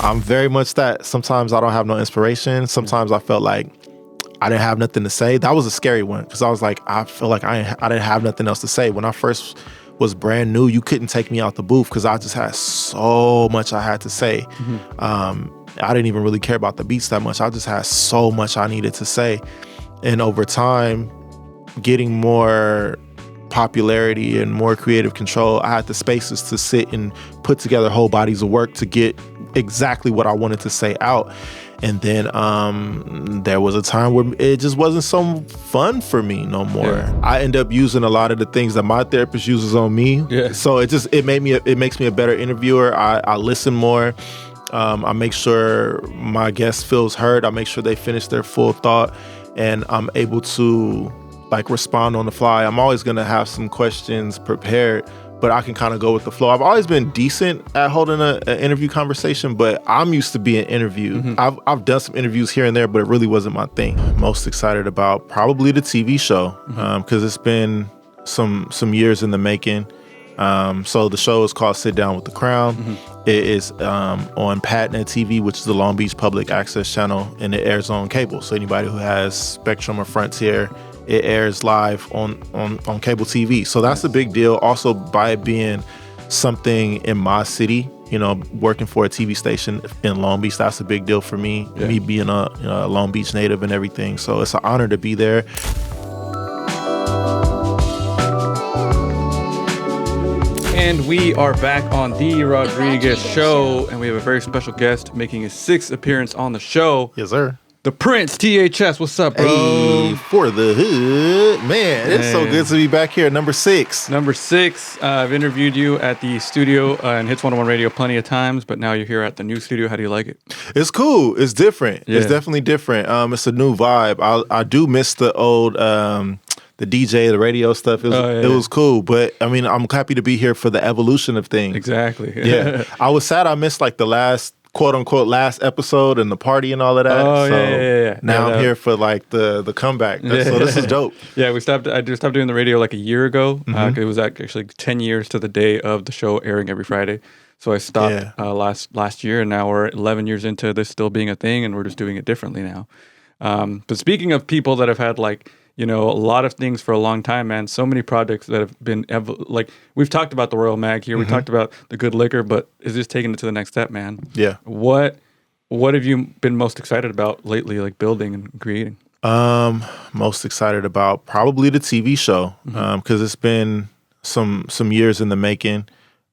I'm very much that. Sometimes I don't have no inspiration. Sometimes I felt like I didn't have nothing to say. That was a scary one because I was like, I feel like I didn't have nothing else to say. When I first was brand new, you couldn't take me out the booth because I just had so much I had to say. I didn't even really care about the beats that much. I just had so much I needed to say. And over time, getting more popularity and more creative control, I had the spaces to sit and put together whole bodies of work to get exactly what I wanted to say out. And then there was a time where it just wasn't so fun for me no more. Yeah. I end up using a lot of the things that my therapist uses on me. Yeah. So it makes me a better interviewer. I listen more. I make sure my guest feels heard. I make sure they finish their full thought, and I'm able to respond on the fly. I'm always gonna have some questions prepared, but I can kind of go with the flow. I've always been decent at holding an interview conversation, but I'm used to being interviewed. I've done some interviews here and there, but it really wasn't my thing. Most excited about probably the TV show, because it's been some years in the making. So the show is called Sit Down with the Crown. It is on Patna TV, which is the Long Beach Public Access channel, and it airs on cable. So anybody who has Spectrum or Frontier, it airs live on cable TV. So that's a big deal. Also, by it being something in my city, working for a TV station in Long Beach, that's a big deal for me. Yeah. Me being a Long Beach native and everything. So it's an honor to be there. And we are back on The Rodriguez Show, and we have a very special guest making his 6th appearance on the show. Yes, sir. The Prince, THS. What's up, bro? Hey, for the hood. Man, it's so good to be back here. Number 6. Number 6. I've interviewed you at the studio in Hits 101 Radio plenty of times, but now you're here at the new studio. How do you like it? It's cool. It's different. Yeah. It's definitely different. It's a new vibe. I do miss the old... the DJ, the radio stuff, it was cool. But I mean, I'm happy to be here for the evolution of things. Exactly. Yeah. I was sad I missed the last quote unquote last episode and the party and all of that. Now I'm here for the comeback. So this is dope. Yeah, I stopped doing the radio a year ago. It was actually 10 years to the day of the show airing every Friday. So I stopped last year, and now we're 11 years into this still being a thing, and we're just doing it differently now. But speaking of people that have had a lot of things for a long time, man. So many projects that have been we've talked about the Royal Mag here. We talked about the Good Liquor, but it's just taking it to the next step, man. Yeah. What have you been most excited about lately, building and creating? Most excited about probably the TV show, because it's been some years in the making.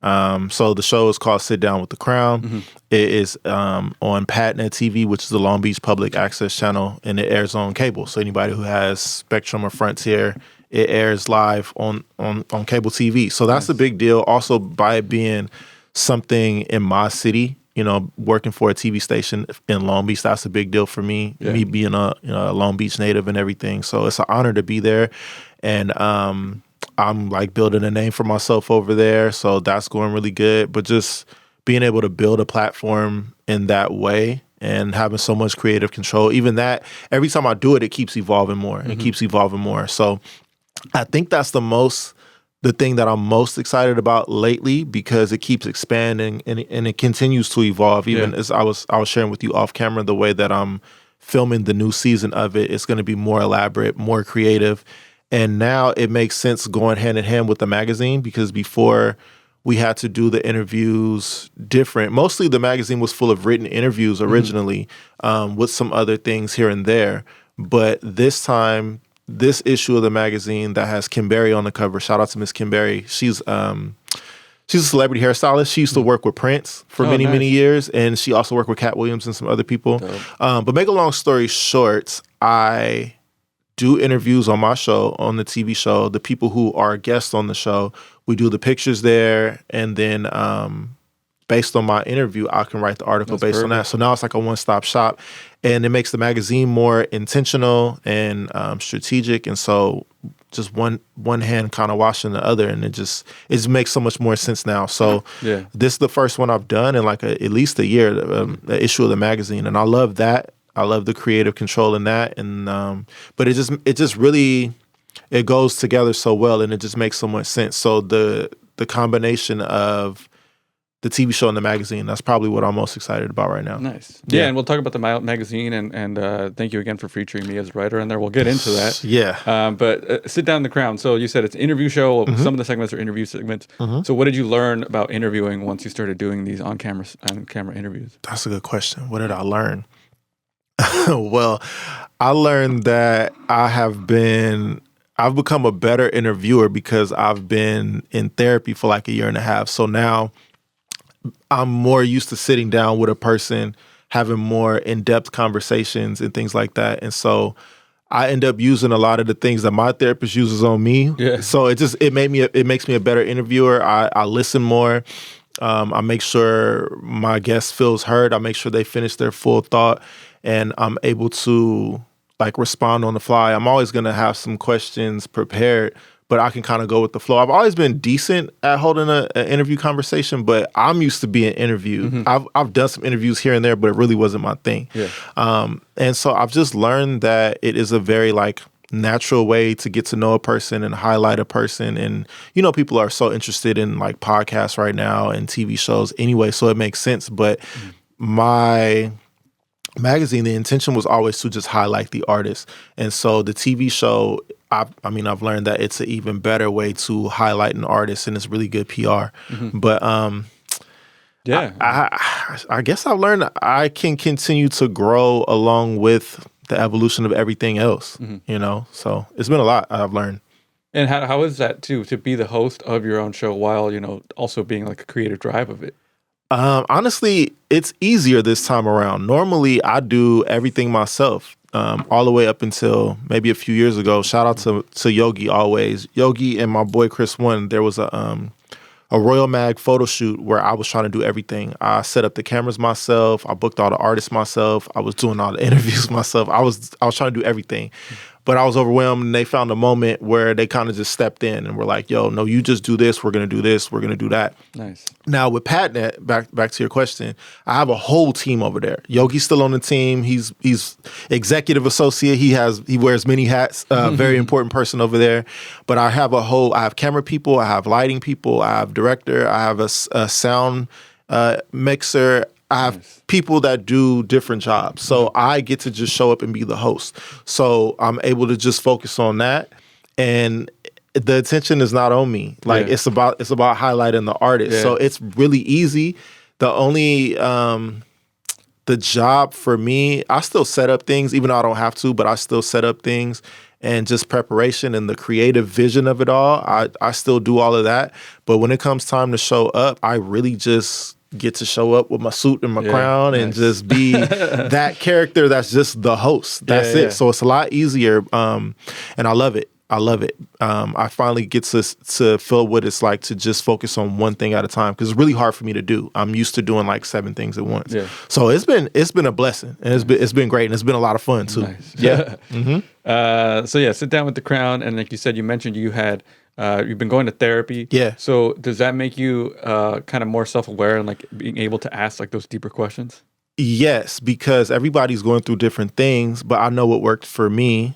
So the show is called Sit Down with the Crown. It is on Patna TV, which is the Long Beach Public Access channel, and it airs on cable. So anybody who has Spectrum or Frontier, it airs live on cable TV. So that's a big deal. Also, by it being something in my city, working for a TV station in Long Beach, that's a big deal for me. Yeah. Me being a Long Beach native and everything. So it's an honor to be there. And I'm building a name for myself over there, so that's going really good. But just being able to build a platform in that way and having so much creative control, even that, every time I do it, it keeps evolving more and keeps evolving more. So I think that's the thing that I'm most excited about lately, because it keeps expanding and it continues to evolve. Even as I was sharing with you off camera, the way that I'm filming the new season of it, it's going to be more elaborate, more creative. And now it makes sense going hand in hand with the magazine, because before we had to do the interviews different. Mostly the magazine was full of written interviews originally, with some other things here and there. But this time, this issue of the magazine that has Kim Berry on the cover, shout out to Miss Kim Berry. She's a celebrity hairstylist. She used to work with Prince for many years, and she also worked with Cat Williams and some other people. But make a long story short, I do interviews on my show, on the TV show. The people who are guests on the show, we do the pictures there, and then based on my interview, I can write the article based on that. So now it's like a one-stop shop, and it makes the magazine more intentional and strategic. And so just one hand kind of washing the other, and it makes so much more sense now. So this is the first one I've done in at least a year, the issue of the magazine, and I love that. I love the creative control in that, and but it just really goes together so well, and it just makes so much sense. So the combination of the TV show and the magazine. That's probably what I'm most excited about right now. Nice. Yeah, and we'll talk about the magazine, and thank you again for featuring me as a writer in there. We'll get into that. Yeah. But Sit Down the Crown. So you said it's an interview show. Some of the segments are interview segments. So what did you learn about interviewing once you started doing these on-camera interviews? That's a good question. What did I learn? Well, I learned that I've become a better interviewer because I've been in therapy for like a year and a half. So now I'm more used to sitting down with a person, having more in-depth conversations and things like that. And so I end up using a lot of the things that my therapist uses on me. Yeah. So it makes me a better interviewer. I listen more. I make sure my guest feels heard. I make sure they finish their full thought, and I'm able to like respond on the fly. I'm always going to have some questions prepared, but I can kind of go with the flow. I've always been decent at holding an interview conversation, but I'm used to being interviewed. I've done some interviews here and there, but it really wasn't my thing. Yeah. And so I've just learned that it is a very like natural way to get to know a person and highlight a person. And, you know, people are so interested in like podcasts right now and TV shows anyway, so it makes sense. But my magazine, the intention was always to just highlight the artist. And so the TV show, I've learned that it's an even better way to highlight an artist, and it's really good PR. But yeah, I guess I've learned I can continue to grow along with the evolution of everything else, you know? So it's been a lot I've learned. And how is that too, to be the host of your own show while, you know, also being like a creative drive of it? Honestly, it's easier this time around. Normally, I do everything myself, all the way up until maybe a few years ago. Shout out to Yogi always. Yogi and my boy Chris One, there was a Royal Mag photo shoot where I was trying to do everything. I set up the cameras myself. I booked all the artists myself. I was doing all the interviews myself. I was trying to do everything. But I was overwhelmed, and they found a moment where they kind of just stepped in and were like, yo, no, you just do this. We're going to do this. We're going to do that. Nice. Now, with PatNet, back to your question, I have a whole team over there. Yogi's still on the team. He's executive associate. He wears many hats. Very important person over there. But I have I have camera people. I have lighting people. I have director. I have a sound mixer. I have people that do different jobs. So I get to just show up and be the host. So I'm able to just focus on that. And the attention is not on me. Like it's about highlighting the artist. Yeah. So it's really easy. The only the job for me, I still set up things, even though I don't have to, but I still set up things, and just preparation and the creative vision of it all. I still do all of that. But when it comes time to show up, I really just get to show up with my suit and my crown and just be that character that's just the host. That's it. So it's a lot easier. And I love it. I finally get to feel what it's like to just focus on one thing at a time, because it's really hard for me to do. I'm used to doing like 7 things at once. Yeah. So it's been a blessing, and it's been great, and it's been a lot of fun too. Nice. Yeah. So Sit Down with the Crown, and like you mentioned you had you've been going to therapy. Yeah. So does that make you kind of more self-aware and like being able to ask like those deeper questions? Yes, because everybody's going through different things, but I know what worked for me.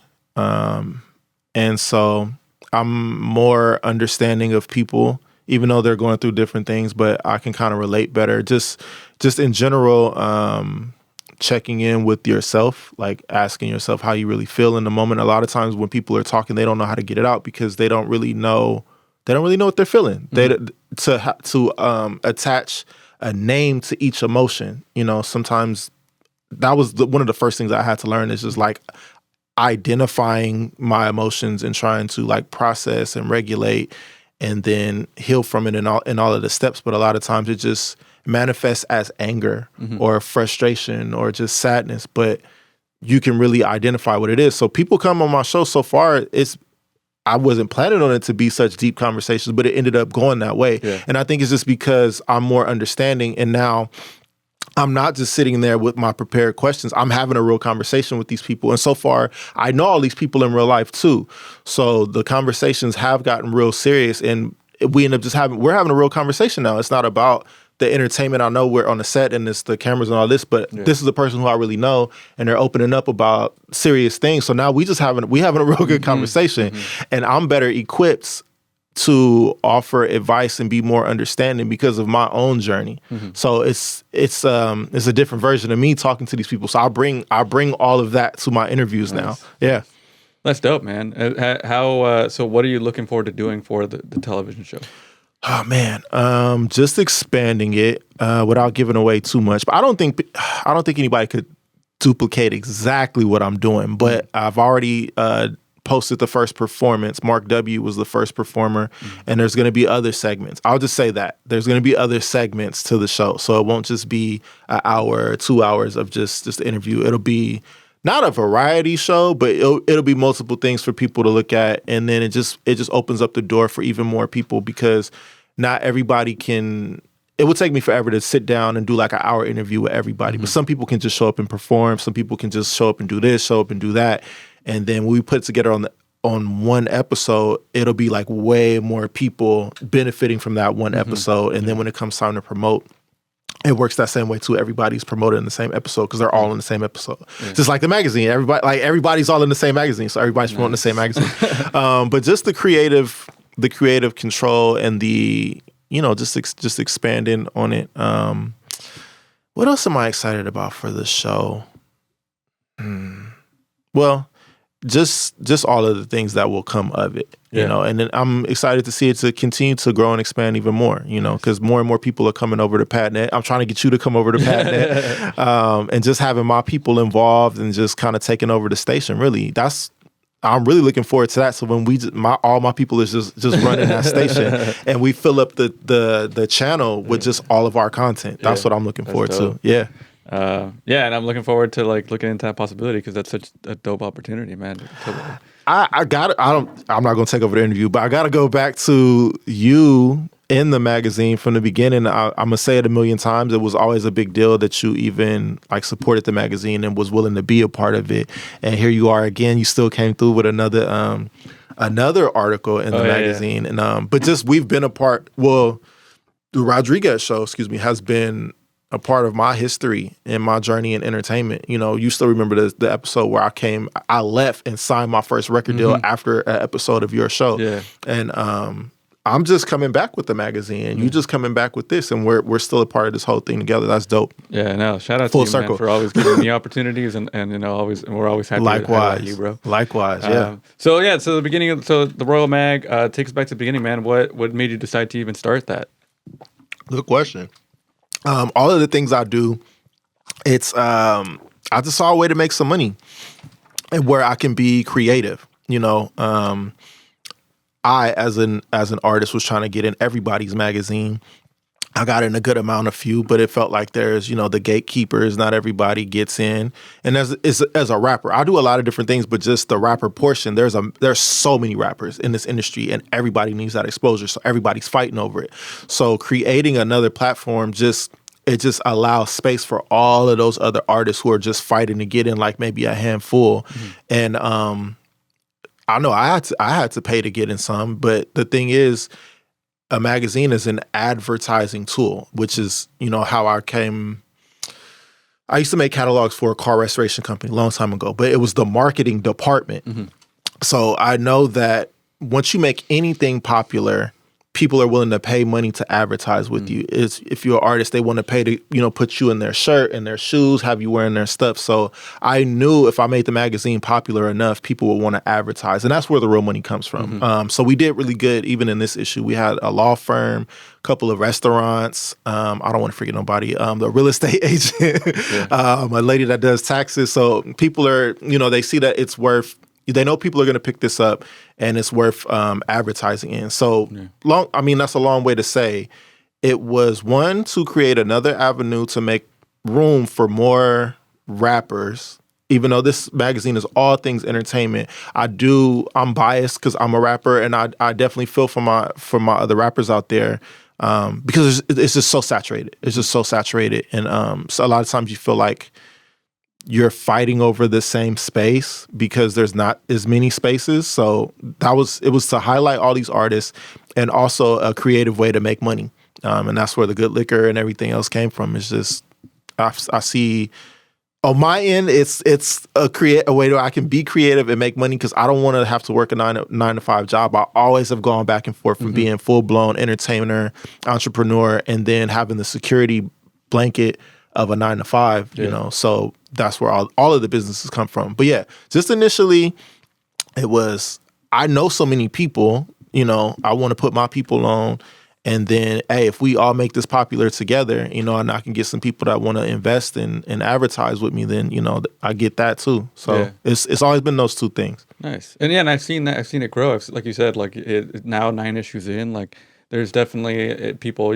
And so I'm more understanding of people, even though they're going through different things, but I can kind of relate better. Just in general, checking in with yourself, like asking yourself how you really feel in the moment. A lot of times when people are talking, they don't know how to get it out because they don't really know what they're feeling. To attach a name to each emotion, you know, sometimes that was one of the first things I had to learn, is just like identifying my emotions and trying to like process and regulate and then heal from it in all of the steps. But a lot of times it just manifests as anger or frustration or just sadness, but you can really identify what it is. So people come on my show so far, I wasn't planning on it to be such deep conversations, but it ended up going that way. Yeah. And I think it's just because I'm more understanding, and now I'm not just sitting there with my prepared questions. I'm having a real conversation with these people. And so far, I know all these people in real life too. So the conversations have gotten real serious, and we end up we're having a real conversation now. It's not about the entertainment. I know we're on the set and it's the cameras and all this, but this is a person who I really know, and they're opening up about serious things. So now we having a real good conversation, and I'm better equipped to offer advice and be more understanding because of my own journey. So it's a different version of me talking to these people. So I bring all of that to my interviews now. Yeah. That's dope, man. So what are you looking forward to doing for the television show? Oh man, just expanding it without giving away too much. But I don't think anybody could duplicate exactly what I'm doing. But I've already posted the first performance. Mark W was the first performer, and there's going to be other segments. I'll just say that there's going to be other segments to the show, so it won't just be an hour, 2 hours of just the interview. It'll be not a variety show, but it'll be multiple things for people to look at, and then it just opens up the door for even more people because not everybody can. It would take me forever to sit down and do like an hour interview with everybody, but some people can just show up and perform. Some people can just show up and do this, show up and do that, and then when we put it together on one episode, it'll be like way more people benefiting from that one episode. And then when it comes time to promote, it works that same way too. Everybody's promoted in the same episode because they're all in the same episode. Just like the magazine, everybody's all in the same magazine, so everybody's promoting the same magazine. But just the creative control and the just expanding on it. What else am I excited about for the show? Well, just all of the things that will come of it, you know, and then I'm excited to see it to continue to grow and expand even more, you know, because more and more people are coming over to PadNet. I'm trying to get you to come over to PadNet, and just having my people involved and just kind of taking over the station. Really, I'm really looking forward to that. So when all my people is just running that station, and we fill up the channel with just all of our content. That's what I'm looking forward to. Yeah. And I'm looking forward to like looking into that possibility because that's such a dope opportunity, man. I'm not gonna take over the interview, but I gotta go back to you in the magazine from the beginning. I'm gonna say it a million times. It was always a big deal that you even like supported the magazine and was willing to be a part of it. And here you are again. You still came through with another article in the magazine. Yeah. And but just we've been a part. Well, the Rodriguez show, has been a part of my history and my journey in entertainment. You know, you still remember the episode where I left and signed my first record deal after an episode of your show. Yeah. And I'm just coming back with the magazine, and you just coming back with this, and we're still a part of this whole thing together. That's dope. Yeah, no, shout out to you, man, for always giving me opportunities, and you know, we're always happy to have you, bro. Likewise, yeah. So the beginning the Royal Mag, take us back to the beginning, man. What made you decide to even start that? Good question. All of the things I do, it's I just saw a way to make some money and where I can be creative. You know, I as an artist was trying to get in everybody's magazine. I got in a good amount of few, but it felt like there's, you know, the gatekeepers. Not everybody gets in. And as a rapper, I do a lot of different things, but just the rapper portion, there's so many rappers in this industry, and everybody needs that exposure. So everybody's fighting over it. So creating another platform just allows space for all of those other artists who are just fighting to get in, like maybe a handful. And I know I had to pay to get in some, but the thing is, a magazine is an advertising tool, which is, you know, how I used to make catalogs for a car restoration company a long time ago, but it was the marketing department. So I know that once you make anything popular, people are willing to pay money to advertise with you. If you're an artist, they want to pay to, you know, put you in their shirt and their shoes, have you wearing their stuff. So I knew if I made the magazine popular enough, people would want to advertise. And that's where the real money comes from. So we did really good even in this issue. We had a law firm, a couple of restaurants. I don't want to forget nobody. The real estate agent, a lady that does taxes. So people are, you know, they see that it's worth, they know people are going to pick this up and it's worth advertising in. So that's a long way to say it was one, to create another avenue to make room for more rappers. Even though this magazine is all things entertainment, I'm biased because I'm a rapper, and I definitely feel for my other rappers out there because it's just so saturated. It's just so saturated. And so a lot of times you feel like you're fighting over the same space because there's not as many spaces. So it was to highlight all these artists and also a creative way to make money. And that's where the good liquor and everything else came from. It's just, I see On my end, it's a way that I can be creative and make money because I don't want to have to work a 9 to 5 job. I always have gone back and forth from being full blown entertainer, entrepreneur, and then having the security blanket of a 9 to 5. You know, so that's where all of the businesses come from. But yeah, just initially, it was I know so many people. You know, I want to put my people on. And then, hey, if we all make this popular together, you know, and I can get some people that want to invest and advertise with me, then, you know, I get that too. So it's always been those two things. Nice. And yeah, and I've seen that. I've seen it grow. Like you said, like now 9 issues in, like there's definitely people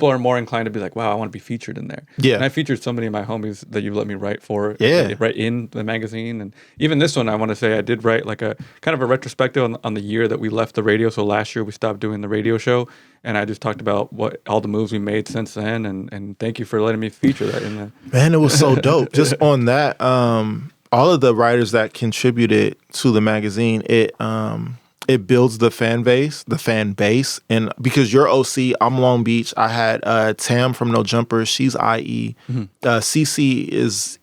are more inclined to be like, wow, I want to be featured in there. Yeah. And I featured so many of my homies that you've let me write for. Yeah. Write in the magazine. And even this one, I want to say I did write like a kind of a retrospective on the year that we left the radio. So last year we stopped doing the radio show. And I just talked about all the moves we made since then. And thank you for letting me feature that in there. Man, it was so dope. Just on that, all of the writers that contributed to the magazine, it builds the fan base. And because you're OC, I'm Long Beach. I had Tam from No Jumper. She's IE. CC is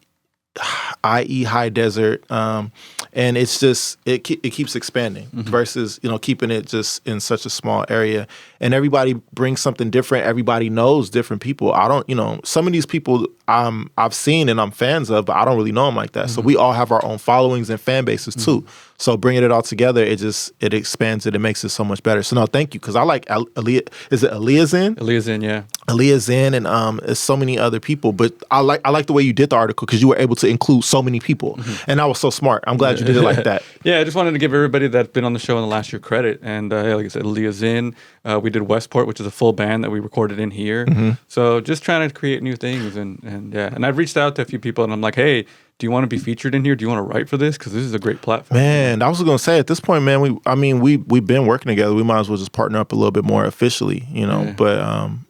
IE High Desert. And it's just, it keeps expanding versus, you know, keeping it just in such a small area. And everybody brings something different. Everybody knows different people. I don't, you know, some of these people I've seen and I'm fans of, but I don't really know them like that. So we all have our own followings and fan bases too. So bringing it all together, it expands it. It makes it so much better. So no, thank you. Because I like is it Aaliyah Zen? Aaliyah Zen, yeah. Aaliyah Zen and there's so many other people. But I like the way you did the article because you were able to include so many people. And that was so smart. I'm glad you did it like that. Yeah, I just wanted to give everybody that's been on the show in the last year credit. And like I said, Aaliyah Zen, we did Westport, which is a full band that we recorded in here. So just trying to create new things. And yeah, and I've reached out to a few people and I'm like, hey, do you want to be featured in here? Do you want to write for this? Because this is a great platform. Man, I was going to say at this point, man, we've been working together. We might as well just partner up a little bit more officially, you know. Yeah. But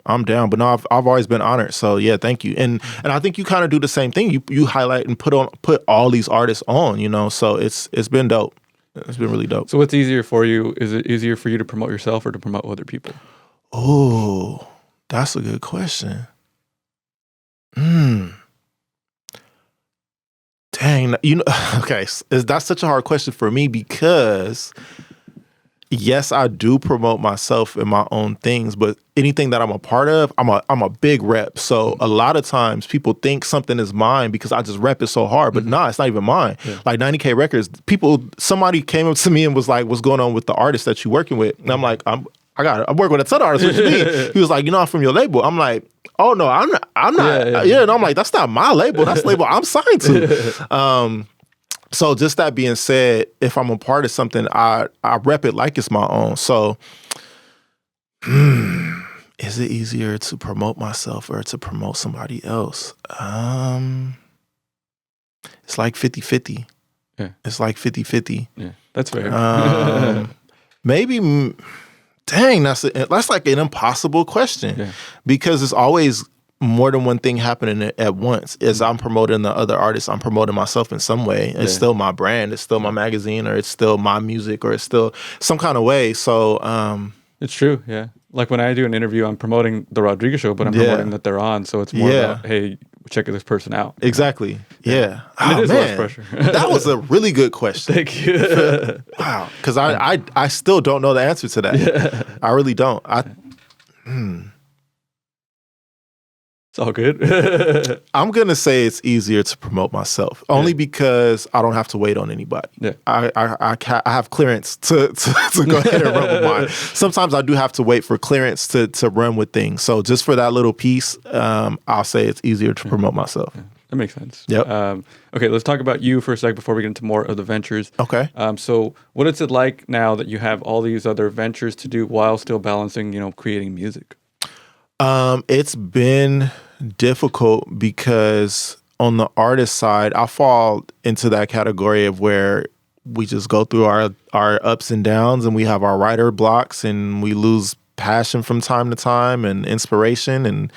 I'm down. But no, I've always been honored. So yeah, thank you. And I think you kind of do the same thing. You highlight and put all these artists on, you know. So it's been dope. It's been really dope. So what's easier for you? Is it easier for you to promote yourself or to promote other people? Oh, that's a good question. Dang, you know, okay, that's such a hard question for me because yes, I do promote myself in my own things, but anything that I'm a part of, I'm a big rep. So a lot of times people think something is mine because I just rep it so hard, but nah, it's not even mine. Yeah. Like 90K Records, somebody came up to me and was like, "What's going on with the artist that you're working with?" And I'm like, I'm working with a ton of artists. What you mean? He was like, "I'm from your label." I'm like, "Oh no, I'm not." Yeah, and I'm like, "That's not my label. That's the label I'm signed to." So just that being said, if I'm a part of something, I rep it like it's my own. So, is it easier to promote myself or to promote somebody else? It's like 50-50. Yeah. It's like 50-50. Yeah, that's fair. Maybe. Dang, that's like an impossible question because it's always more than one thing happening at once. As I'm promoting the other artists, I'm promoting myself in some way. It's still my brand. It's still my magazine, or it's still my music, or it's still some kind of way. So it's true. Yeah, like when I do an interview, I'm promoting the Rodriguez Show, but I'm promoting that they're on. So it's more about, hey, check this person out. Exactly. Yeah. And it is less pressure. That was a really good question. Thank you. Wow. Because I still don't know the answer to that. Yeah. I really don't. It's all good. I'm going to say it's easier to promote myself, only because I don't have to wait on anybody. Yeah. I have clearance to go ahead and run with mine. Sometimes I do have to wait for clearance to run with things. So just for that little piece, I'll say it's easier to promote myself. Yeah. That makes sense. Yep. Okay, let's talk about you for a sec before we get into more of the ventures. Okay. So what is it like now that you have all these other ventures to do while still balancing, creating music? It's been difficult because on the artist side, I fall into that category of where we just go through our ups and downs and we have our writer blocks and we lose passion from time to time and inspiration. And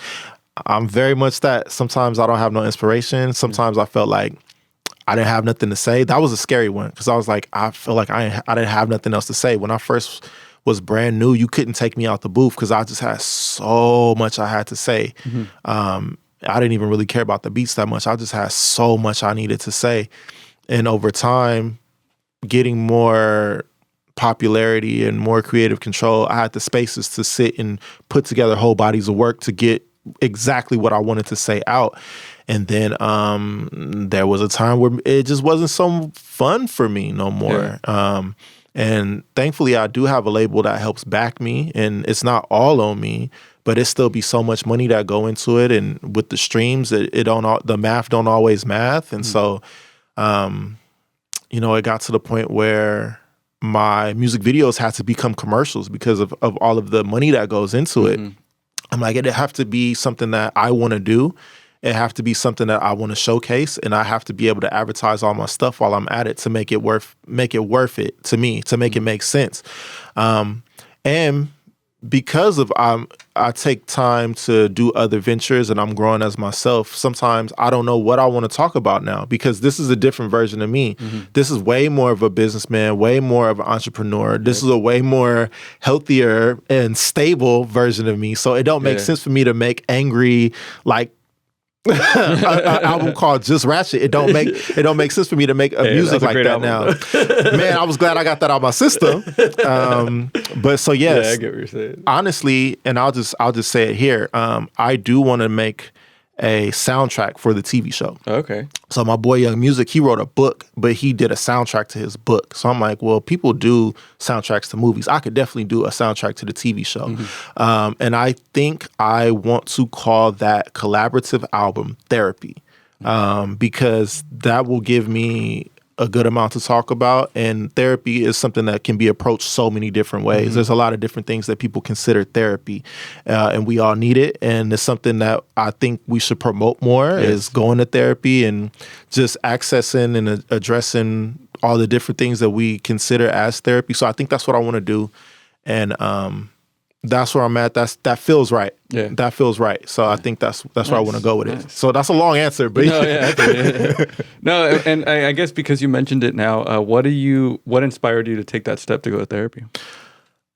I'm very much that. Sometimes I don't have no inspiration. Sometimes I felt like I didn't have nothing to say. That was a scary one because I was like, I feel like I didn't have nothing else to say. When I first was brand new, you couldn't take me out the booth because I just had so much I had to say. And I didn't even really care about the beats that much. I just had so much I needed to say. And over time, getting more popularity and more creative control, I had the spaces to sit and put together whole bodies of work to get exactly what I wanted to say out. And then there was a time where it just wasn't so fun for me no more. Yeah. And thankfully, I do have a label that helps back me, and it's not all on me, but it still be so much money that go into it. And with the streams, the math don't always math. And so, it got to the point where my music videos had to become commercials because of all of the money that goes into it. I'm like, it'd have to be something that I want to do. It have to be something that I want to showcase, and I have to be able to advertise all my stuff while I'm at it to make it worth it to me, to make it make sense. And because of I take time to do other ventures and I'm growing as myself, sometimes I don't know what I want to talk about now because this is a different version of me. This is way more of a businessman, way more of an entrepreneur. This is a way more healthier and stable version of me. So it don't make sense for me to make angry, like, an album called Just Ratchet. It don't make sense for me to make music like that now. Man, I was glad I got that out of my system. But so yes, yeah, I get what you're saying. Honestly, and I'll just say it here. I do want to make a soundtrack for the TV show. Okay. So my boy Young Music, he wrote a book, but he did a soundtrack to his book. So I'm like, well, people do soundtracks to movies. I could definitely do a soundtrack to the TV show. And I think I want to call that collaborative album Therapy, because that will give me a good amount to talk about. And therapy is something that can be approached so many different ways. There's a lot of different things that people consider therapy, and we all need it. And it's something that I think we should promote more, is going to therapy and just accessing and addressing all the different things that we consider as therapy. So I think that's what I want to do. And that's where I'm at. That feels right. Yeah. That feels right. So I think that's where I want to go with it. So that's a long answer, but no, and I guess because you mentioned it now, what inspired you to take that step to go to therapy?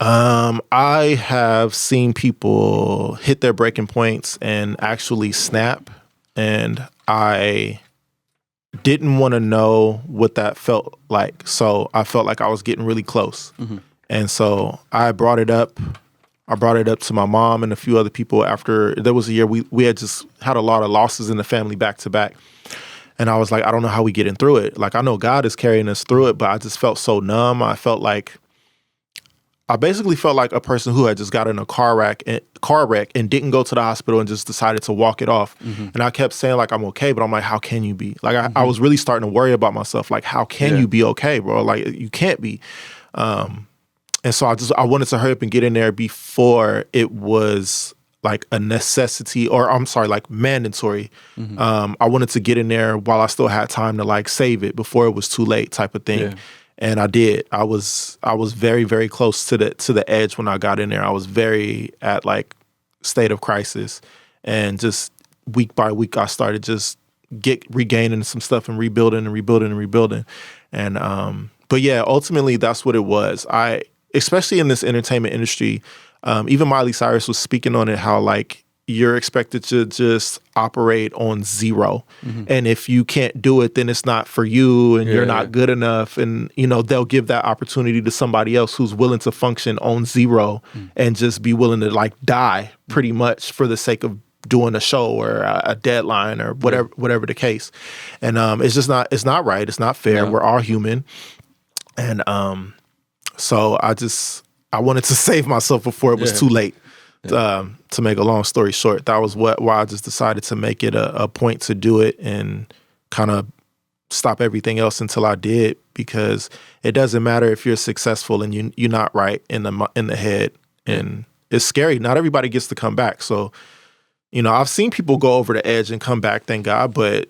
I have seen people hit their breaking points and actually snap, and I didn't want to know what that felt like. So I felt like I was getting really close. And so I brought it up. I brought it up to my mom and a few other people after there was a year we had just had a lot of losses in the family back to back. And I was like, I don't know how we getting through it. Like, I know God is carrying us through it, but I just felt so numb. I basically felt like a person who had just got in a car wreck and didn't go to the hospital and just decided to walk it off. And I kept saying, like, I'm okay, but I'm like, how can you be? Like, I was really starting to worry about myself. Like, how can you be okay, bro? Like, you can't be. And so I wanted to hurry up and get in there before it was like a necessity, or I'm sorry, like mandatory. I wanted to get in there while I still had time to like save it before it was too late, type of thing. Yeah. And I did. I was very, very close to the edge when I got in there. I was very at like state of crisis, and just week by week I started just regaining some stuff and rebuilding. And but yeah, ultimately that's what it was. Especially in this entertainment industry, even Miley Cyrus was speaking on it, how like you're expected to just operate on zero. And if you can't do it, then it's not for you and you're not good enough. And, they'll give that opportunity to somebody else who's willing to function on zero and just be willing to like die pretty much for the sake of doing a show or a deadline or whatever the case. And it's just it's not right. It's not fair. No. We're all human. And, so I wanted to save myself before it was too late. To make a long story short, that was why I just decided to make it a point to do it and kind of stop everything else until I did, because it doesn't matter if you're successful and you're not right in the head, and it's scary. Not everybody gets to come back. So, I've seen people go over the edge and come back, thank God, but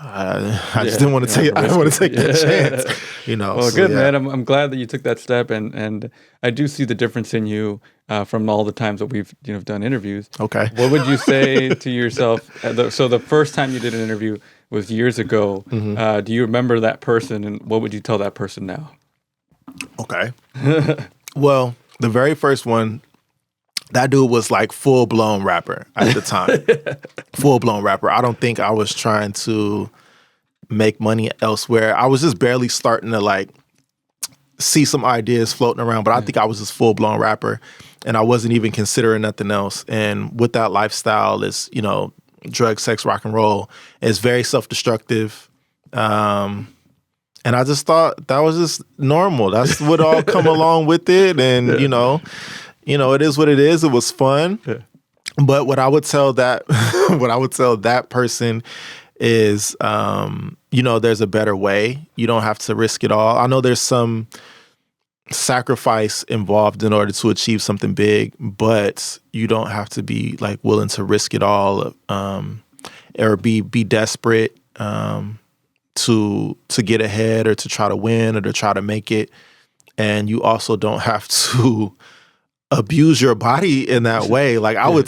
I just didn't want to take. I didn't want to take that chance. Well, so, good man. I'm glad that you took that step, and I do see the difference in you from all the times that we've done interviews. Okay. What would you say to yourself? So the first time you did an interview was years ago. Do you remember that person, and what would you tell that person now? Okay. Well, the very first one, that dude was like full blown rapper at the time. Full blown rapper. I don't think I was trying to make money elsewhere. I was just barely starting to like see some ideas floating around, but I think I was just full blown rapper, and I wasn't even considering nothing else. And with that lifestyle is, you know, drug, sex, rock and roll, is very self-destructive. And I just thought that was just normal. That's what all come along with it. And, you know, it is what it is. It was fun. Yeah. But what I would tell that person is, you know, there's a better way. You don't have to risk it all. I know there's some sacrifice involved in order to achieve something big, but you don't have to be like willing to risk it all, or be desperate, to get ahead or to try to win or to try to make it. And you also don't have to abuse your body in that way. Like I would,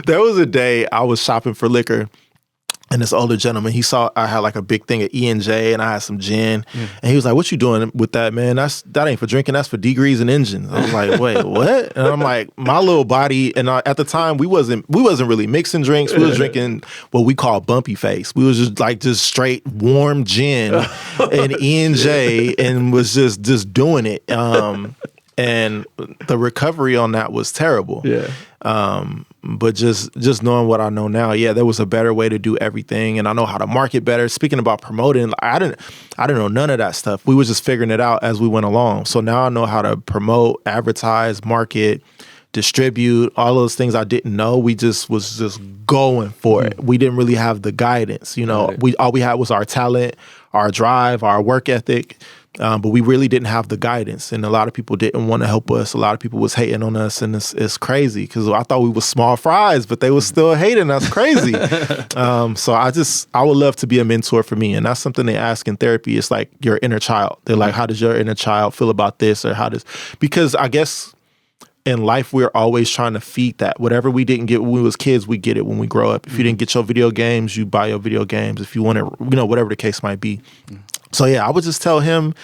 there was a day I was shopping for liquor, and this older gentleman, he saw I had like a big thing of E&J and I had some gin. And he was like, "What you doing with that, man? That ain't for drinking, that's for degrees and engines." I was like, "Wait, what?" And I'm like, my little body, and at the time we wasn't really mixing drinks. We was drinking what we call bumpy face. We was just straight warm gin and E&J and was just doing it. And the recovery on that was terrible. Yeah. But just knowing what I know now, yeah, there was a better way to do everything, and I know how to market better. Speaking about promoting, I didn't know none of that stuff. We was just figuring it out as we went along. So now I know how to promote, advertise, market, distribute, all those things I didn't know. We was just going for it. We didn't really have the guidance. You know, all we had was our talent, our drive, our work ethic. But we really didn't have the guidance, and a lot of people didn't want to help us. A lot of people was hating on us, and it's crazy because I thought we were small fries, but they was still hating us crazy. So I would love to be a mentor for me, and that's something they ask in therapy. It's like your inner child. They're like, "How does your inner child feel about this?" Or because I guess in life we're always trying to feed that. Whatever we didn't get when we was kids, we get it when we grow up. If you didn't get your video games, you buy your video games. If you want it, whatever the case might be. So yeah, I would just tell him,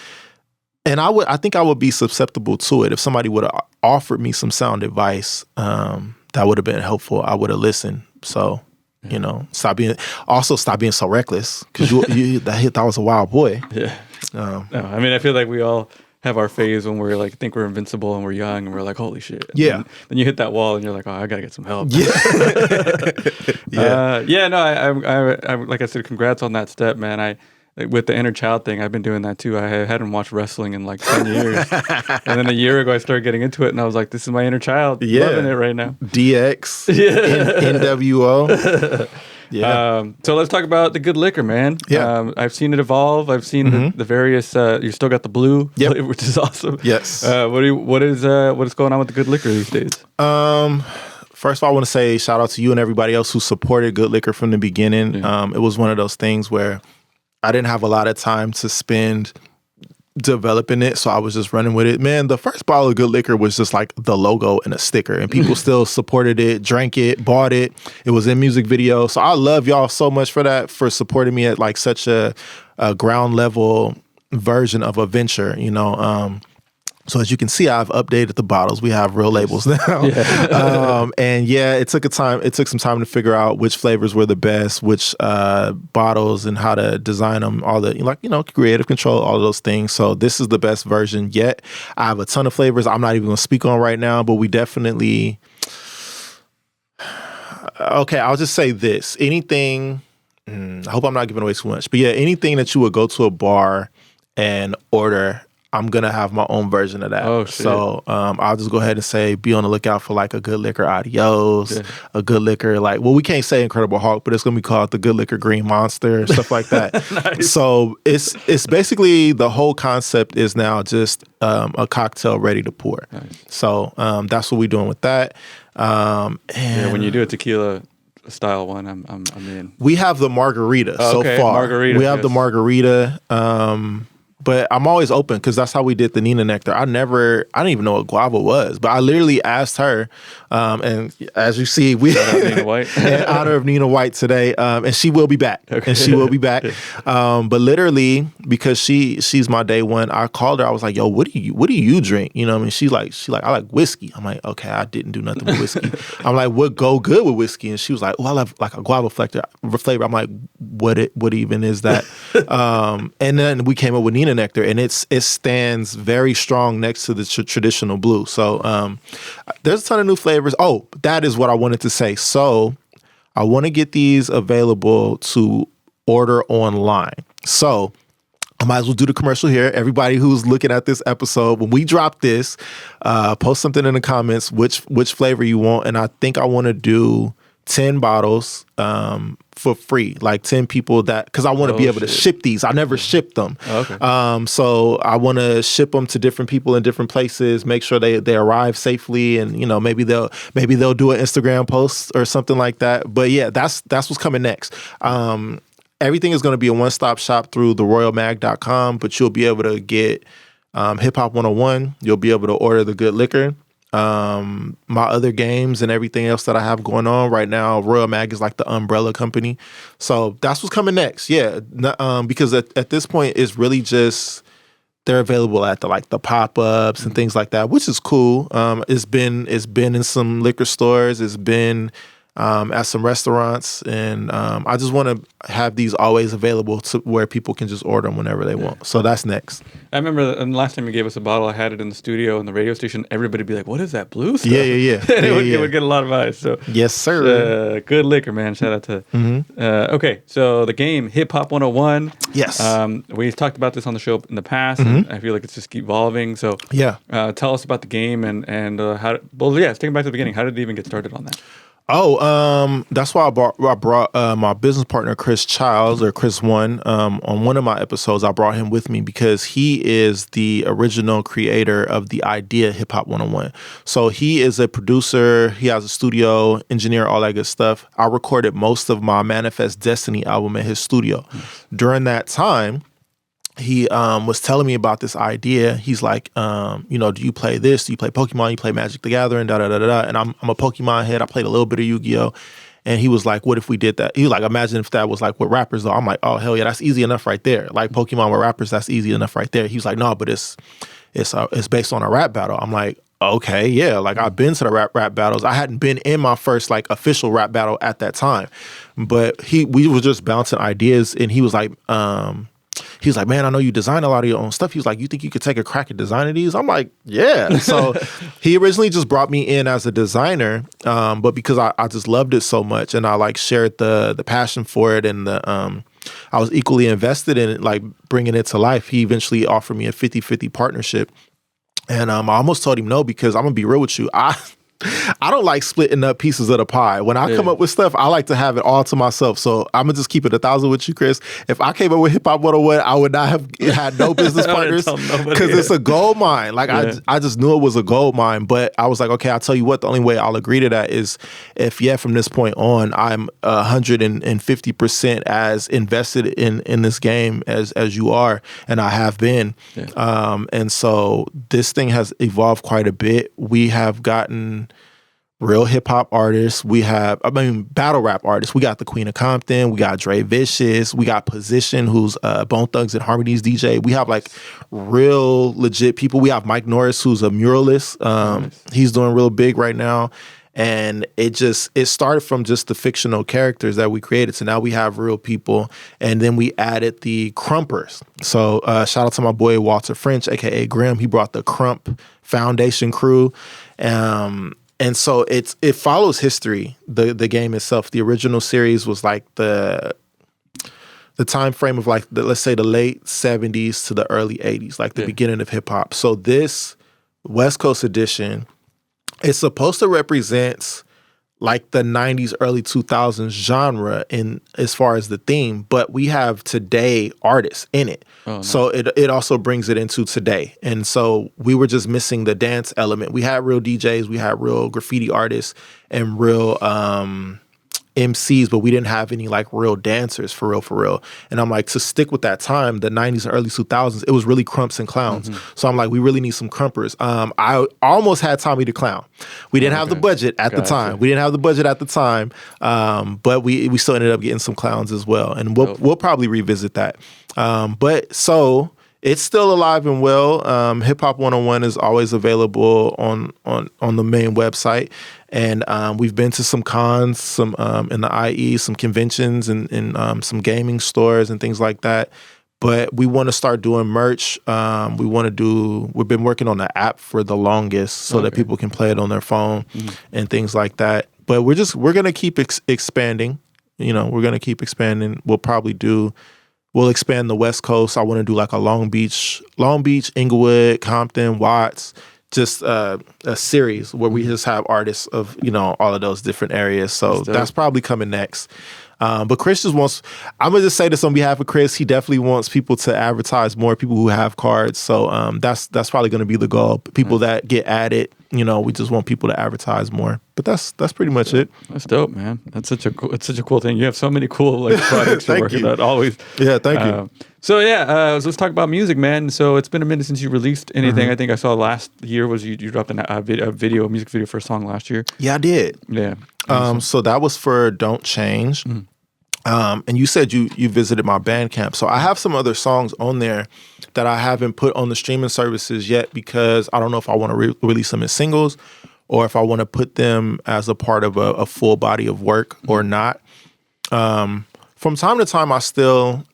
and I think I would be susceptible to it. If somebody would have offered me some sound advice, that would have been helpful. I would have listened. So, stop being so reckless, because that was a wild boy. Yeah. No, I mean, I feel like we all have our phase when we're like, think we're invincible and we're young and we're like, holy shit. And yeah. Then you hit that wall and you're like, oh, I gotta get some help. Yeah. I like I said, congrats on that step, man. With the inner child thing, I've been doing that too. I hadn't watched wrestling in like 10 years. And then a year ago, I started getting into it, and I was like, this is my inner child. Yeah. Loving it right now. DX, NWO. Yeah. So let's talk about the good liquor, man. Yeah. I've seen it evolve. I've seen the various, you still got the blue, which is awesome. Yes. What is going on with the good liquor these days? First of all, I want to say shout out to you and everybody else who supported good liquor from the beginning. Yeah. It was one of those things where I didn't have a lot of time to spend developing it, so I was just running with it. Man, the first bottle of good liquor was just like the logo and a sticker, and people still supported it, drank it, bought it. It was in music videos. So I love y'all so much for that, for supporting me at like such a ground level version of a venture, So as you can see, I've updated the bottles. We have real labels now. Yeah. And yeah, it took some time to figure out which flavors were the best, which bottles, and how to design them, all the, creative control, all of those things. So this is the best version yet. I have a ton of flavors I'm not even going to speak on right now, but we definitely, okay, I'll just say this. Anything, I hope I'm not giving away too much, but yeah, anything that you would go to a bar and order, I'm going to have my own version of that. Oh, shit. So I'll just go ahead and say, be on the lookout for like a good liquor Adios, a good liquor, we can't say Incredible Hulk, but it's going to be called the Good Liquor Green Monster, stuff like that. Nice. So it's basically, the whole concept is now just a cocktail ready to pour. Nice. So that's what we're doing with that. And when you do a tequila style one, I'm in. We have the margarita so far. Margarita, we have the margarita. but I'm always open because that's how we did the Nina Nectar. I didn't even know what guava was, but I literally asked her, and as you see, we Nina White. in honor of Nina White today, and she will be back, and she will be back. But literally, because she's my day one, I called her. I was like, "Yo, what do you drink?" You know what I mean? She's like, I like whiskey. I'm like, okay, I didn't do nothing with whiskey. I'm like, what go good with whiskey? And she was like, oh, I love like a guava flavor. I'm like, what even is that? And then we came up with Nina Nectar, and it stands very strong next to the traditional blue. So there's a ton of new flavors. Oh, that is what I wanted to say. So I want to get these available to order online. So I might as well do the commercial here. Everybody who's looking at this episode, when we drop this, post something in the comments which flavor you want, and I think I want to do 10 bottles for free, like 10 people because I want to be able to ship these. I never shipped them. Okay. So I want to ship them to different people in different places, make sure they arrive safely, and maybe they'll do an Instagram post or something like that. But yeah, that's what's coming next. Everything is going to be a one-stop shop through theroyalmag.com, but you'll be able to get Hip Hop 101. You'll be able to order the good liquor. My other games and everything else that I have going on right now, Royal Mag is like the umbrella company. So that's what's coming next. Yeah. Because at this point, it's really just they're available at the pop-ups and things like that, which is cool. It's been in some liquor stores. It's been at some restaurants, and I just want to have these always available to where people can just order them whenever they want. So that's next. I remember the last time you gave us a bottle, I had it in the studio in the radio station. Everybody would be like, "What is that blue stuff?" Yeah. It would get a lot of eyes. So yes, sir. Good liquor, man. Shout out to. Okay, so the game Hip Hop 101. Yes. We've talked about this on the show in the past, and I feel like it's just evolving. So yeah, tell us about the game and how. Well, yeah, let's take it back to the beginning. How did it even get started on that? Oh, that's why I brought my business partner Chris Childs, or Chris One, on one of my episodes. I brought him with me because he is the original creator of the idea Hip Hop 101. So he is a producer. He has a studio, engineer, all that good stuff. I recorded most of my Manifest Destiny album at his studio. During that time, he was telling me about this idea. He's like, do you play this? Do you play Pokemon? You play Magic the Gathering? And I'm a Pokemon head. I played a little bit of Yu-Gi-Oh! And he was like, what if we did that? He was like, imagine if that was like with rappers though. I'm like, oh, hell yeah, that's easy enough right there. Like Pokemon with rappers, that's easy enough right there. He was like, no, but it's based on a rap battle. I'm like, okay, yeah. Like I've been to the rap battles. I hadn't been in my first like official rap battle at that time. But we were just bouncing ideas, and he was like, man, I know you design a lot of your own stuff. He was like, you think you could take a crack at designing these? I'm like, yeah. So he originally just brought me in as a designer, but because I just loved it so much, and I like shared the passion for it, and I was equally invested in it, like bringing it to life. He eventually offered me a 50-50 partnership, and I almost told him no, because I'm gonna be real with you. I don't like splitting up pieces of the pie. When I come up with stuff, I like to have it all to myself. So I'm going to just keep it 1,000 with you, Chris. If I came up with Hip Hop 101, I would not have had no business partners, because it's a gold mine. Like I just knew it was a gold mine, but I was like, okay, I'll tell you what, the only way I'll agree to that is if, from this point on, I'm 150% as invested in this game as you are, and I have been. Yeah. And so this thing has evolved quite a bit. We have gotten real hip hop artists. We have, battle rap artists. We got the Queen of Compton. We got Dre Vicious. We got Position, who's Bone Thugs and Harmonies DJ. We have like real legit people. We have Mike Norris, who's a muralist. Nice. He's doing real big right now. And it started from just the fictional characters that we created. So now we have real people. And then we added the Crumpers. So shout out to my boy Walter French, aka Grim. He brought the Crump Foundation crew. And so it follows history, the game itself. The original series was like the time frame of like let's say the late 70s to the early 80s, like the beginning of hip hop. So this West Coast edition, it's supposed to represent like the 90s, early 2000s genre in as far as the theme, but we have today artists in it. Oh, nice. So it also brings it into today. And so we were just missing the dance element. We had real DJs, we had real graffiti artists, and real MCs, but we didn't have any like real dancers for real. And I'm like, to stick with that time, the 90s and early 2000s, it was really crumps and clowns. So I'm like, we really need some crumpers. I almost had Tommy the Clown. We didn't have the budget at the time. But we still ended up getting some clowns as well. And we'll probably revisit that. But so it's still alive and well. Hip Hop 101 is always available on the main website. And we've been to some cons, some in the IE, some conventions, and some gaming stores and things like that. But we want to start doing merch. We've been working on the app for the longest so that people can play it on their phone and things like that. But we're going to keep expanding. We're going to keep expanding. We'll expand the West Coast. I want to do like a Long Beach, Inglewood, Compton, Watts, just a series where we just have artists of, all of those different areas. So that's probably coming next. But Chris just wants, I'm going to just say this on behalf of Chris, he definitely wants people to advertise more, people who have cards. So that's probably going to be the goal. People that get added, we just want people to advertise more. But that's pretty much it. That's dope, man. It's such a cool thing. You have so many cool projects you're working on always. Yeah, thank you. So let's talk about music, man. So it's been a minute since you released anything. I think I saw last year was you dropped a music video for a song last year. Yeah, I did. Yeah. So that was for Don't Change. And you said you visited my Bandcamp. So I have some other songs on there that I haven't put on the streaming services yet because I don't know if I want to release them as singles or if I want to put them as a part of a full body of work or not. From time to time, I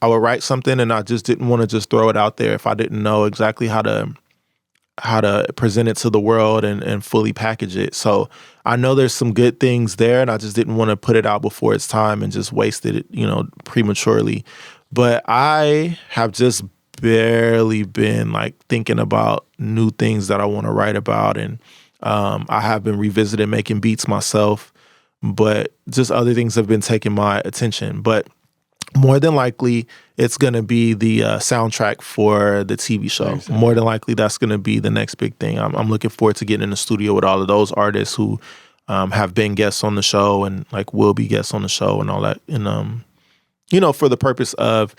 would write something and I just didn't want to just throw it out there if I didn't know exactly how to present it to the world and fully package it. So I know there's some good things there and I just didn't want to put it out before it's time and just wasted it, prematurely. But I have just barely been like thinking about new things that I want to write about. And I have been revisiting making beats myself, but just other things have been taking my attention. But more than likely, it's going to be the soundtrack for the TV show. Exactly. More than likely, that's going to be the next big thing. I'm looking forward to getting in the studio with all of those artists who have been guests on the show and like will be guests on the show and all that. And, for the purpose of,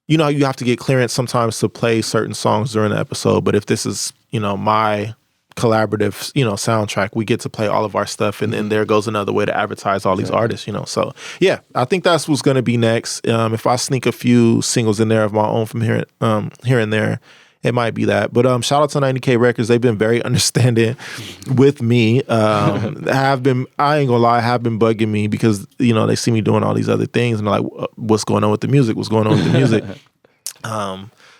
you have to get clearance sometimes to play certain songs during the episode. But if this is, my collaborative, soundtrack, we get to play all of our stuff, and then there goes another way to advertise all these artists, So yeah, I think that's what's going to be next. If I sneak a few singles in there of my own from here and there, it might be that. But shout out to 90K Records. They've been very understanding with me. I ain't gonna lie, have been bugging me because they see me doing all these other things and they're like, what's going on with the music? What's going on with the music?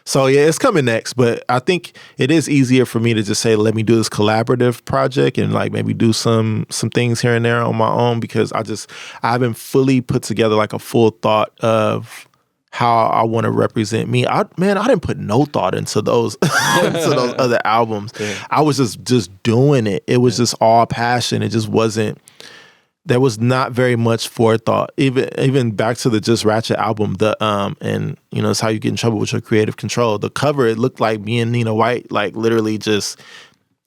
So yeah, it's coming next, but I think it is easier for me to just say, let me do this collaborative project and like maybe do some things here and there on my own because I haven't fully put together like a full thought of how I want to represent me. I didn't put no thought into those into those other albums. Yeah. I was just doing it. It was just all passion. It just wasn't. There was not very much forethought. Even back to the Just Ratchet album, and it's how you get in trouble with your creative control. The cover, it looked like me and Nina White, like literally just.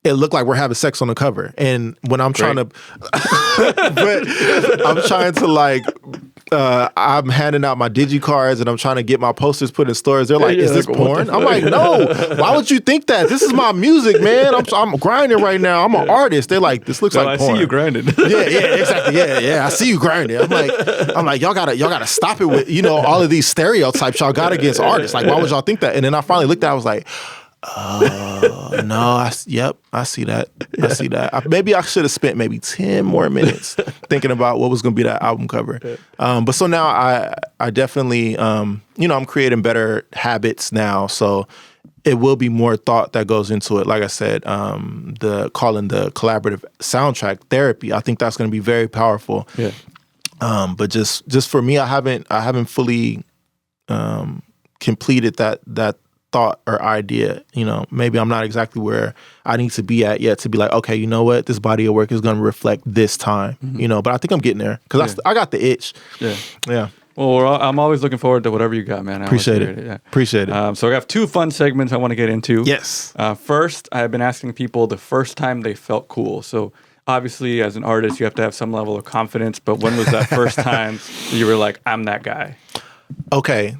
It looked like we're having sex on the cover. And when I'm trying to, but I'm trying to like, I'm handing out my DigiCards and I'm trying to get my posters put in stores. They're like, is this porn? I'm like, no, why would you think that? This is my music, man. I'm grinding right now. I'm an artist. They're like, this looks like porn. I see you grinding. Yeah, exactly. Yeah. I see you grinding. I'm like, y'all gotta stop it with, all of these stereotypes y'all got against artists. Like, why would y'all think that? And then I finally looked at it, I was like, no, I see that. I see that. Maybe I should have spent maybe 10 more minutes thinking about what was going to be that album cover. But so now I definitely, I'm creating better habits now. So it will be more thought that goes into it. Like I said, calling the collaborative soundtrack therapy. I think that's going to be very powerful. Yeah. But just for me, I haven't fully completed that thought or idea. Maybe I'm not exactly where I need to be at yet to be like, okay, you know what, this body of work is going to reflect this time. But I think I'm getting there because I got the itch. Yeah. Well, I'm always looking forward to whatever you got, man. Appreciate it. Yeah. Appreciate it. So I have two fun segments I want to get into. Yes. First, I've been asking people the first time they felt cool. So obviously as an artist, you have to have some level of confidence. But when was that first time you were like, I'm that guy? Okay.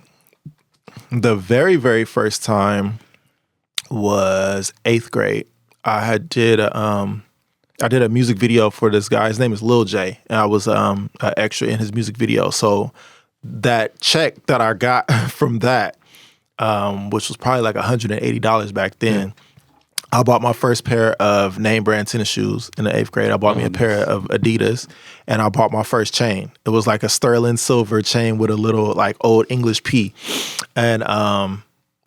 The very, very first time was 8th grade. I did a music video for this guy. His name is Lil J, and I was an extra in his music video. So that check that I got from that, which was probably like $180 back then, I bought my first pair of name brand tennis shoes in the 8th grade. I bought me a pair of Adidas, and I bought my first chain. It was like a sterling silver chain with a little like old English P, and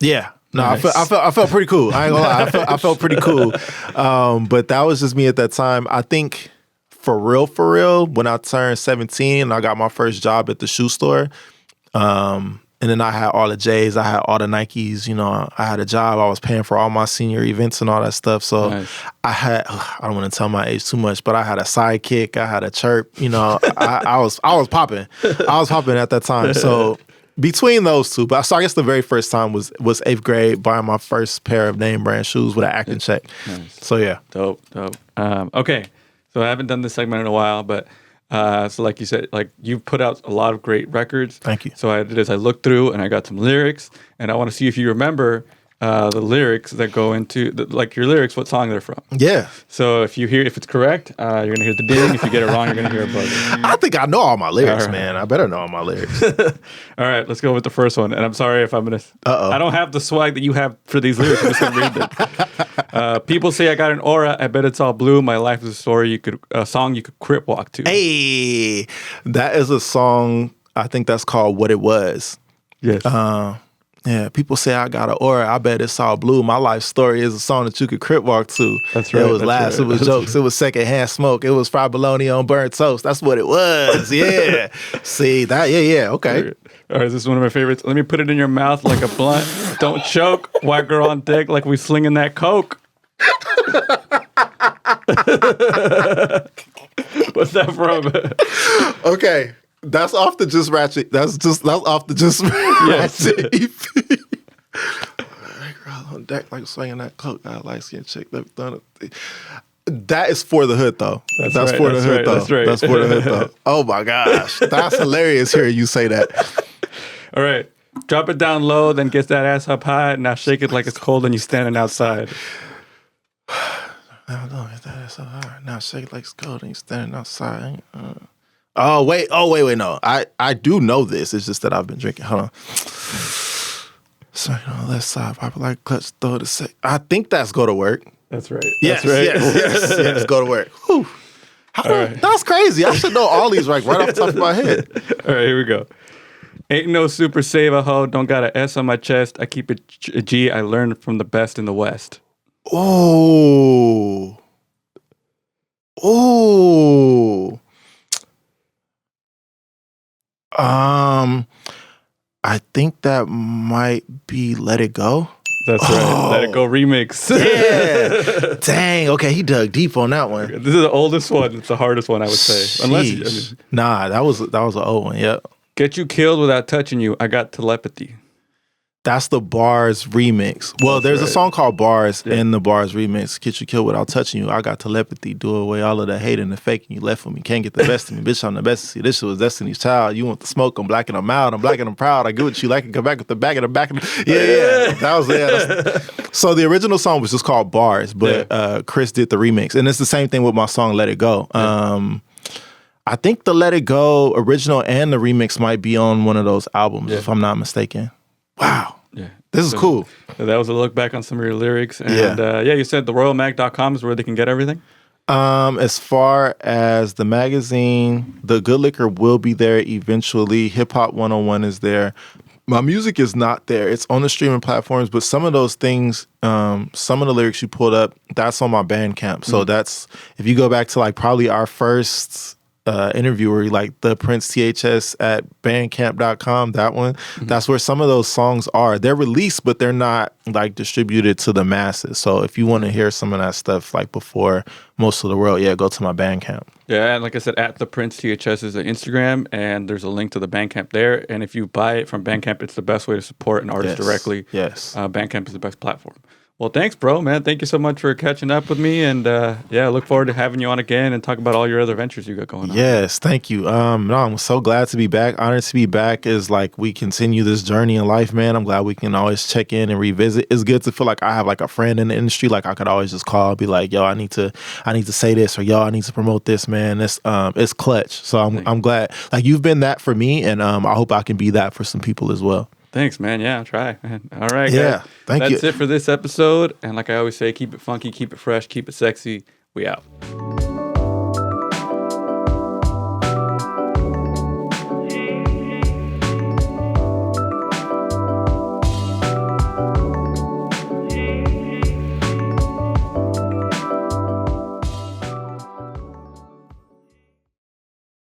yeah. No, nice. I felt pretty cool. I ain't gonna lie. I felt pretty cool. But that was just me at that time. I think for real, when I turned 17, I got my first job at the shoe store. And then I had all the J's, I had all the Nikes, you know, I had a job. I was paying for all my senior events and all that stuff. So nice. I don't want to tell my age too much, but I had a sidekick, I had a chirp, you know, I was popping. I was popping at that time. So between those two, so I guess the very first time was 8th grade, buying my first pair of name brand shoes with an acting check. Nice. So yeah. Dope. Okay. So I haven't done this segment in a while, but so like you said, like you've put out a lot of great records. Thank you. So I did is I looked through and I got some lyrics, and I want to see if you remember the lyrics that go into like your lyrics, what song they're from. Yeah. So if it's correct, you're gonna hear the ding. If you get it wrong, you're gonna hear a buzzer. I think I know all my lyrics, man. I better know all my lyrics. All right, let's go with the first one. And I'm sorry if I'm gonna. I don't have the swag that you have for these lyrics. I'm just gonna read them. People say I got an aura. I bet it's all blue. My life is a story. A song you could crip walk to. Hey, that is a song. I think that's called "What It Was." Yes. Yeah, people say I got an aura. I bet it's all blue. My life story is a song that you could crip walk to. That's right. It was laughs. Right. It was jokes. It was secondhand smoke. It was fried bologna on burnt toast. That's what it was. Yeah. See that? Yeah. Okay. All right, this is one of my favorites. Let me put it in your mouth like a blunt. Don't choke. White girl on dick like we slinging that coke. What's that from? Okay. That's off the Just Ratchet. That's off the Just Ratchet EP. Girl on deck like swinging that coke. Got a light skin chick. That is for the hood though. That's right, for the hood though. That's right. That's for the hood though. Oh my gosh, that's hilarious. Hearing you say that. All right, drop it down low, then get that ass up high. Now shake it like it's cold and you standing outside. Now shake it like it's cold and you standing outside. Oh wait, no. I do know this. It's just that I've been drinking. Hold on. Sorry, on the left side, pop it like clutch, throw the sec. I think that's go to work. That's right. Yes, that's right. yes, go to work. Whew. Right. That's crazy. I should know all these right off the top of my head. All right, here we go. Ain't no super save a hoe. Don't got an S on my chest. I keep it a G. I learned from the best in the West. Oh. I think that might be Let It Go. That's right. Let It Go remix. Yeah. Dang. Okay, he dug deep on that one. This is the oldest one. It's the hardest one, I would say. Nah, that was an old one. Yep. Get you killed without touching you. I got telepathy. That's the Bars remix. Well, there's a song called Bars in the Bars remix. Get you killed without touching you. I got telepathy. Do away all of the hate and the faking. You left with me. Can't get the best of me. Bitch, I'm the best. See, this shit was Destiny's Child. You want the smoke. I'm black and I'm out. I'm black and I'm proud. I get what you like and come back with the back and the back. Yeah. That was So the original song was just called Bars, but Chris did the remix. And it's the same thing with my song Let It Go. I think the Let It Go original and the remix might be on one of those albums, if I'm not mistaken. Wow. Yeah. This is cool. That was a look back on some of your lyrics. And you said theroyalmag.com is where they can get everything? As far as the magazine, The Good Liquor will be there eventually. HipHop101 is there. My music is not there. It's on the streaming platforms, but some of those things, some of the lyrics you pulled up, that's on my Bandcamp. So that's, if you go back to like probably our first interviewer, like the Prince THS at bandcamp.com, that one, that's where some of those songs are. They're released, but they're not like distributed to the masses. So if you want to hear some of that stuff like before most of the world, go to my Bandcamp. Yeah, and like I said, at the Prince THS is an Instagram, and there's a link to the Bandcamp there. And if you buy it from Bandcamp, it's the best way to support an artist directly. Yes. Bandcamp is the best platform. Well, thanks, bro, man. Thank you so much for catching up with me. And I look forward to having you on again and talk about all your other ventures you got going on. Yes, thank you. No, I'm so glad to be back. Honored to be back as like we continue this journey in life, man. I'm glad we can always check in and revisit. It's good to feel like I have like a friend in the industry. Like I could always just call, be like, yo, I need to say this, or yo, I need to promote this, man. It's clutch. So I'm glad. Like you've been that for me, and I hope I can be that for some people as well. Thanks, man. Yeah, I'll try. All right, yeah, guys. Thank you. That's it for this episode. And like I always say, keep it funky, keep it fresh, keep it sexy. We out.